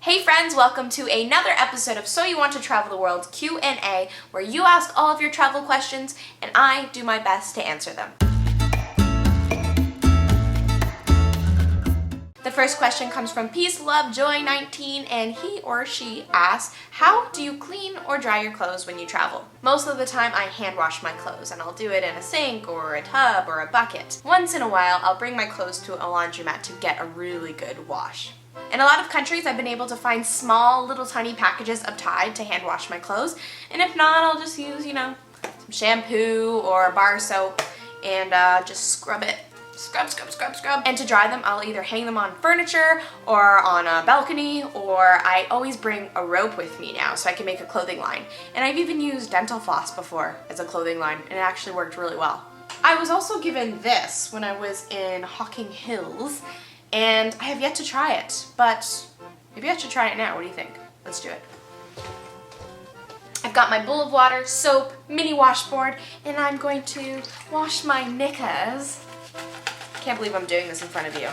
Hey friends, welcome to another episode of So You Want to Travel the World Q&A, where you ask all of your travel questions and I do my best to answer them. The first question comes from Peace Love Joy 19, and he or she asks, how do you clean or dry your clothes when you travel? Most of the time I hand wash my clothes, and I'll do it in a sink or a tub or a bucket. Once in a while I'll bring my clothes to a laundromat to get a really good wash. In a lot of countries, I've been able to find small, little tiny packages of Tide to hand wash my clothes, and if not, I'll just use, some shampoo or bar soap and just scrub it. Scrub. And to dry them, I'll either hang them on furniture or on a balcony, or I always bring a rope with me now so I can make a clothing line. And I've even used dental floss before as a clothing line, and it actually worked really well. I was also given this when I was in Hocking Hills, and I have yet to try it, but maybe I should try it now. What do you think? Let's do it. I've got my bowl of water, soap, mini washboard, and I'm going to wash my knickers. Can't believe I'm doing this in front of you.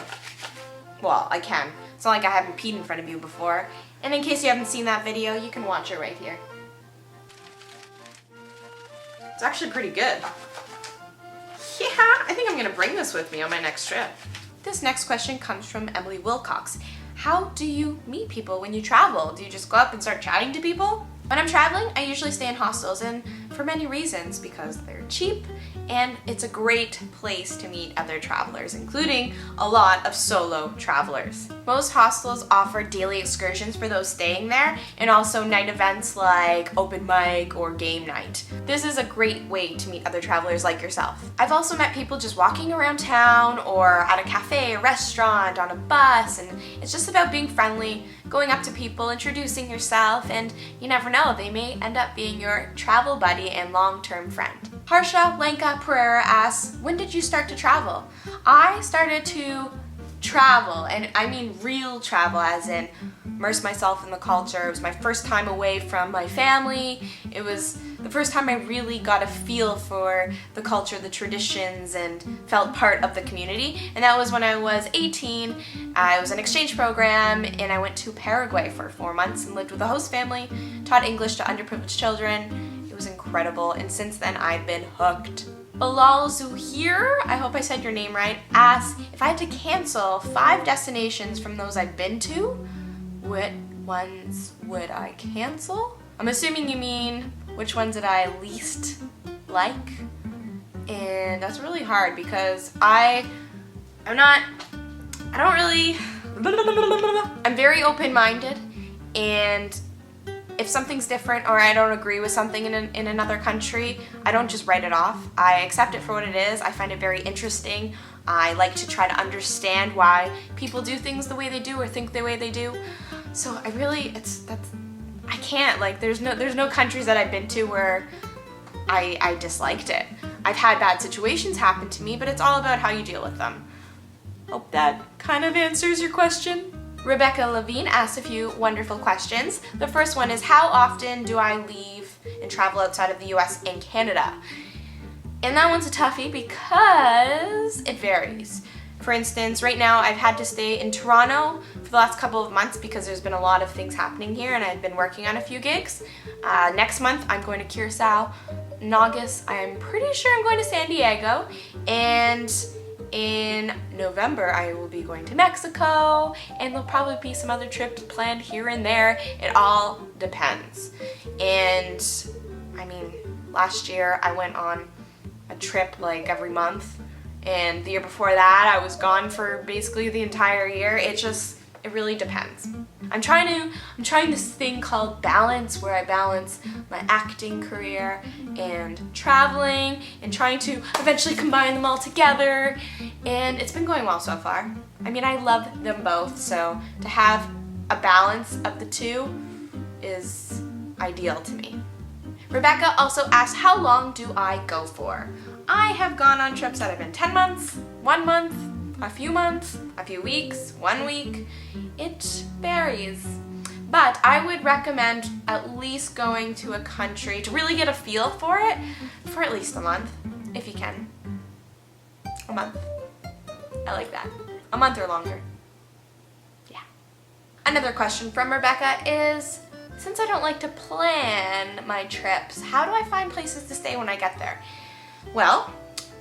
Well, I can. It's not like I haven't peed in front of you before. And in case you haven't seen that video, you can watch it right here. It's actually pretty good. Yeah, I think I'm gonna bring this with me on my next trip. This next question comes from Emily Wilcox. How do you meet people when you travel? Do you just go up and start chatting to people? When I'm traveling, I usually stay in hostels, and for many reasons, because they're cheap and it's a great place to meet other travelers, including a lot of solo travelers. Most hostels offer daily excursions for those staying there, and also night events like open mic or game night. This is a great way to meet other travelers like yourself. I've also met people just walking around town or at a cafe, a restaurant, on a bus, and it's just about being friendly, going up to people, introducing yourself, and you never know, they may end up being your travel buddy and long-term friend. Harsha Lanka Pereira asks, when did you start to travel? I started to travel, and I mean real travel, as in immerse myself in the culture. It was my first time away from my family. It was the first time I really got a feel for the culture, the traditions, and felt part of the community. And that was when I was 18. It was an exchange program, and I went to Paraguay for 4 months and lived with a host family, taught English to underprivileged children. It was incredible, and since then I've been hooked. Bilal Zuhir, I hope I said your name right, asks, if I had to cancel 5 destinations from those I've been to, what ones would I cancel? I'm assuming you mean which ones did I least like? And that's really hard because I'm very open-minded, and if something's different or I don't agree with something in another country, I don't just write it off. I accept it for what it is. I find it very interesting. I like to try to understand why people do things the way they do or think the way they do. So I can't, like, there's no countries that I've been to where I disliked it. I've had bad situations happen to me, but it's all about how you deal with them. Hope that kind of answers your question. Rebecca Levine asked a few wonderful questions. The first one is, how often do I leave and travel outside of the US and Canada? And that one's a toughie because it varies. For instance, right now I've had to stay in Toronto for the last couple of months because there's been a lot of things happening here, and I've been working on a few gigs. Next month I'm going to Curacao. In August I'm pretty sure I'm going to San Diego, and in November I will be going to Mexico, and there'll probably be some other trips planned here and there. It all depends. And I mean, last year I went on a trip like every month, and the year before that I was gone for basically the entire year. It really depends. I'm trying this thing called balance, where I balance my acting career and traveling and trying to eventually combine them all together, and it's been going well so far. I mean, I love them both, so to have a balance of the two is ideal to me. Rebecca also asked, how long do I go for? I have gone on trips that have been 10 months, 1 month, a few months, a few weeks, 1 week. It varies. But I would recommend at least going to a country to really get a feel for it for at least a month, if you can. A month. I like that. A month or longer. Yeah. Another question from Rebecca is, since I don't like to plan my trips, how do I find places to stay when I get there? Well,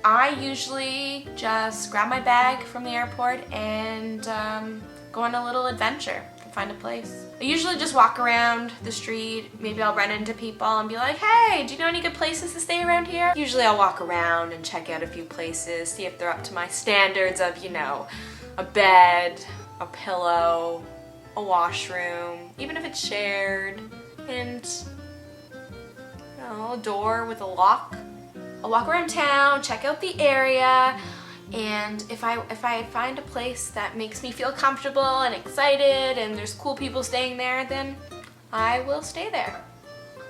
I usually just grab my bag from the airport and go on a little adventure and find a place. I usually just walk around the street. Maybe I'll run into people and be like, hey, do you know any good places to stay around here? Usually I'll walk around and check out a few places, see if they're up to my standards of, you know, a bed, a pillow, a washroom, even if it's shared, and you know, a door with a lock. I'll walk around town, check out the area, and if I find a place that makes me feel comfortable and excited and there's cool people staying there, then I will stay there.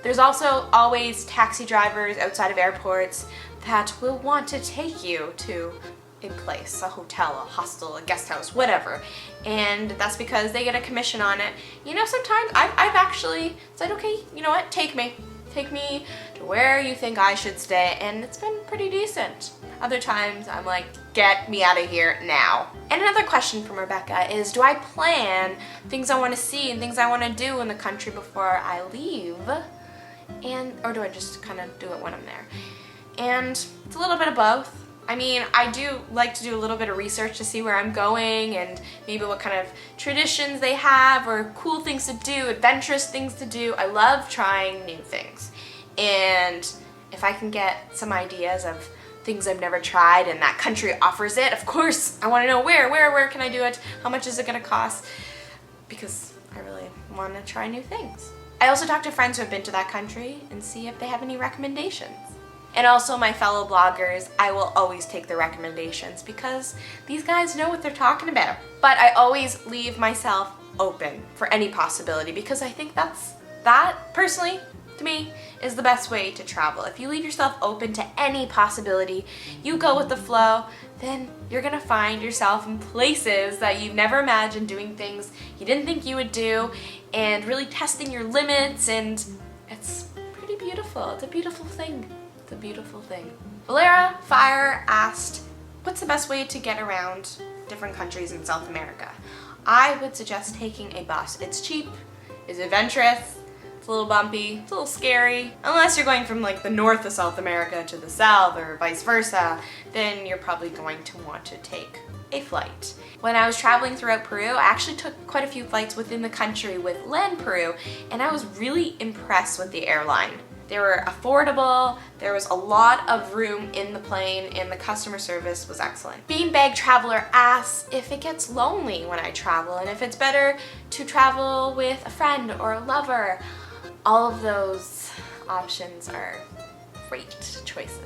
There's also always taxi drivers outside of airports that will want to take you to a place, a hotel, a hostel, a guest house, whatever. And that's because they get a commission on it. You know, sometimes I've actually said, okay, you know what, take me to where you think I should stay, and it's been pretty decent. Other times I'm like, get me out of here now. And another question from Rebecca is, do I plan things I want to see and things I want to do in the country before I leave? Or do I just kind of do it when I'm there? And it's a little bit of both. I mean, I do like to do a little bit of research to see where I'm going and maybe what kind of traditions they have or cool things to do, adventurous things to do. I love trying new things. And if I can get some ideas of things I've never tried and that country offers it, of course, I want to know where can I do it? How much is it going to cost? Because I really want to try new things. I also talk to friends who have been to that country and see if they have any recommendations. And also my fellow bloggers, I will always take their recommendations because these guys know what they're talking about. But I always leave myself open for any possibility because I think that personally, to me, is the best way to travel. If you leave yourself open to any possibility, you go with the flow, then you're gonna find yourself in places that you've never imagined, doing things you didn't think you would do, and really testing your limits, and it's pretty beautiful. It's a beautiful thing. It's a beautiful thing. Valera Fire asked, what's the best way to get around different countries in South America? I would suggest taking a bus. It's cheap, it's adventurous, it's a little bumpy, it's a little scary. Unless you're going from like the north of South America to the south or vice versa, then you're probably going to want to take a flight. When I was traveling throughout Peru, I actually took quite a few flights within the country with LAN Peru, and I was really impressed with the airline. They were affordable, there was a lot of room in the plane, and the customer service was excellent. Beanbag Traveler asks if it gets lonely when I travel and if it's better to travel with a friend or a lover. All of those options are great choices.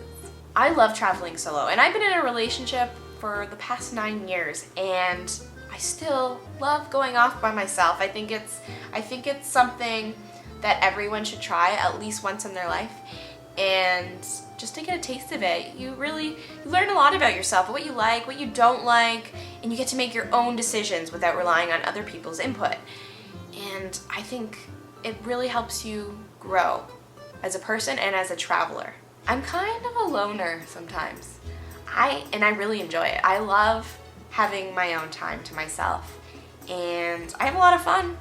I love traveling solo, and I've been in a relationship for the past 9 years, and I still love going off by myself. I think it's something that everyone should try at least once in their life, and just to get a taste of it, you learn a lot about yourself, what you like, what you don't like, and you get to make your own decisions without relying on other people's input. And I think it really helps you grow as a person and as a traveler. I'm kind of a loner sometimes, and I really enjoy it. I love having my own time to myself, and I have a lot of fun.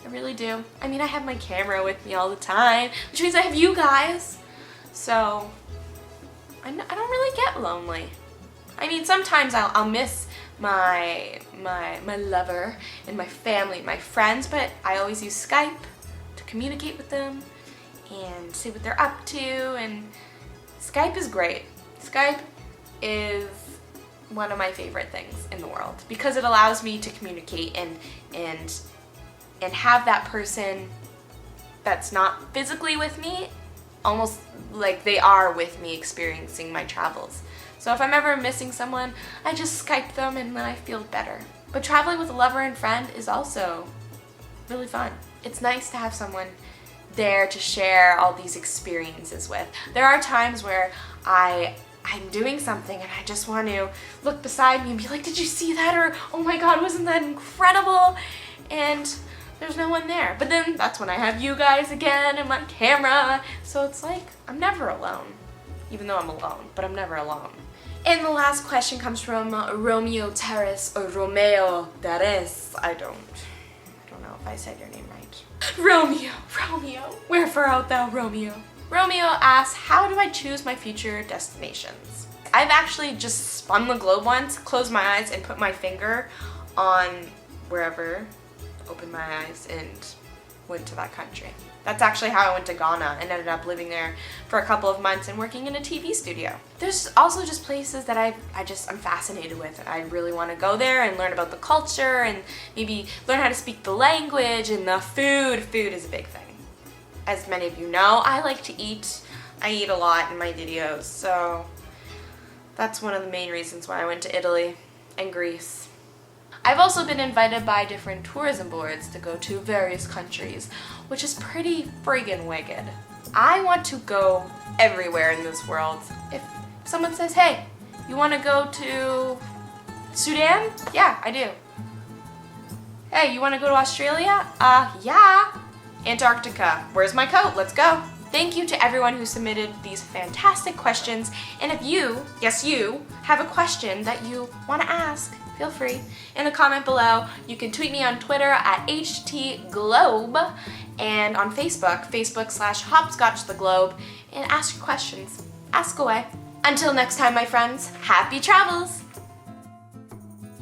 I really do. I mean, I have my camera with me all the time, which means I have you guys. So I don't really get lonely. I mean, sometimes I'll miss my lover and my family, my friends, but I always use Skype to communicate with them and see what they're up to, and Skype is great. Skype is one of my favorite things in the world because it allows me to communicate and have that person that's not physically with me almost like they are with me experiencing my travels. So if I'm ever missing someone, I just Skype them and then I feel better. But traveling with a lover and friend is also really fun. It's nice to have someone there to share all these experiences with. There are times where I'm doing something and I just want to look beside me and be like, did you see that? Or, oh my God, wasn't that incredible? And there's no one there. But then that's when I have you guys again and my camera. So it's like, I'm never alone. Even though I'm alone, but I'm never alone. And the last question comes from Romeo Terrace or Romeo Terrace. I don't know I said your name right. Romeo, wherefore art thou, Romeo? Romeo asks, how do I choose my future destinations? I've actually just spun the globe once, closed my eyes, and put my finger on wherever, opened my eyes, and went to that country. That's actually how I went to Ghana and ended up living there for a couple of months and working in a TV studio. There's also just places that I'm fascinated with. I really want to go there and learn about the culture and maybe learn how to speak the language and the food. Food is a big thing. As many of you know, I like to eat. I eat a lot in my videos, so that's one of the main reasons why I went to Italy and Greece. I've also been invited by different tourism boards to go to various countries, which is pretty friggin' wicked. I want to go everywhere in this world. If someone says, hey, you want to go to Sudan? Yeah, I do. Hey, you want to go to Australia? Yeah. Antarctica. Where's my coat? Let's go. Thank you to everyone who submitted these fantastic questions. And if you, yes you, have a question that you want to ask, feel free. In the comment below, you can tweet me on Twitter at htglobe and on Facebook, Facebook.com/hopscotchtheglobe, and ask your questions. Ask away. Until next time, my friends, happy travels!